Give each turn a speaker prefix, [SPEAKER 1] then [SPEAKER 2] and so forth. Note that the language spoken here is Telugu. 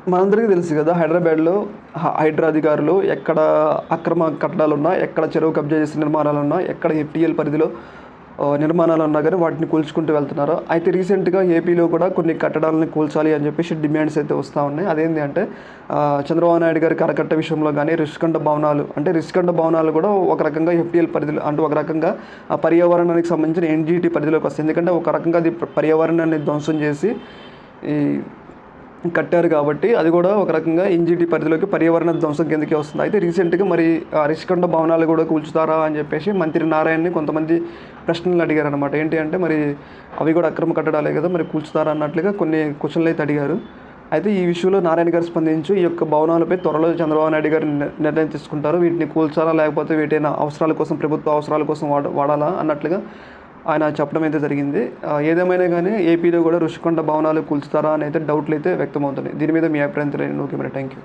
[SPEAKER 1] మనందరికీ తెలుసు కదా! హైదరాబాద్‌లో హైడ్రా అధికారులు ఎక్కడ అక్రమ కట్టడాలున్నా, ఎక్కడ చెరువు కబ్జా చేసిన నిర్మాణాలున్నా, ఎక్కడ ఎఫ్టీఎల్ పరిధిలో నిర్మాణాలున్నా గానీ వాటిని కూల్చుకుంటూ వెళ్తున్నారు. అయితే రీసెంట్‌గా ఏపీలో కూడా కొన్ని కట్టడాలను కూల్చాలి అని చెప్పేసి డిమాండ్స్ అయితే వస్తా ఉన్నాయి. అదేంటి అంటే చంద్రబాబు నాయుడు గారి కరకట్ట విషయంలో గానీ, రిషికొండ భవనాలు అంటే రిషికొండ భవనాలు కూడా ఒక రకంగా ఎఫ్టీఎల్ పరిధిలో అంటే ఒక రకంగా ఆ పర్యావరణానికి సంబంధించిన ఎన్‌జీటీ పరిధిలోకి వస్తాయి. ఎందుకంటే ఒక రకంగా అది పర్యావరణాన్ని ధ్వంసం చేసి ఈ కట్టారు కాబట్టి అది కూడా ఒక రకంగా ఎన్‌జీటీ పరిధిలోకి పర్యావరణ ధ్వంసం కిందకే వస్తుంది. అయితే రీసెంట్‌గా మరి రిషికొండ భవనాలు కూడా కూల్చుతారా అని చెప్పేసి మంత్రి నారాయణని కొంతమంది ప్రశ్నలు అడిగారనమాట. ఏంటి అంటే మరి అవి కూడా అక్రమ కట్టడాలే కదా! మరి కూల్చుతారా అన్నట్లుగా కొన్ని క్వెషన్‌లు అయితే అడిగారు. అయితే ఈ విషయంలో నారాయణ గారు స్పందించి ఈ యొక్క భవనాలపై త్వరలో చంద్రబాబు నాయుడు గారు నిర్ణయం తీసుకుంటారు. వీటిని కూల్చాలా లేకపోతే వీటైనా అవసరాల కోసం ప్రభుత్వ అవసరాల కోసం వాడాలా అన్నట్లుగా ఆయన చెప్పడం అయితే జరిగింది. ఏదేమైనా గానీ ఏపీలో కూడా రుషికొండ భవనాలు కూల్చుతారా అని అయితే డౌట్‌లయితే వ్యక్తమవుతున్నాయి. దీని మీద మీ అభిప్రాయం తెలియజేయండి. ఓకే మరి. Thank you.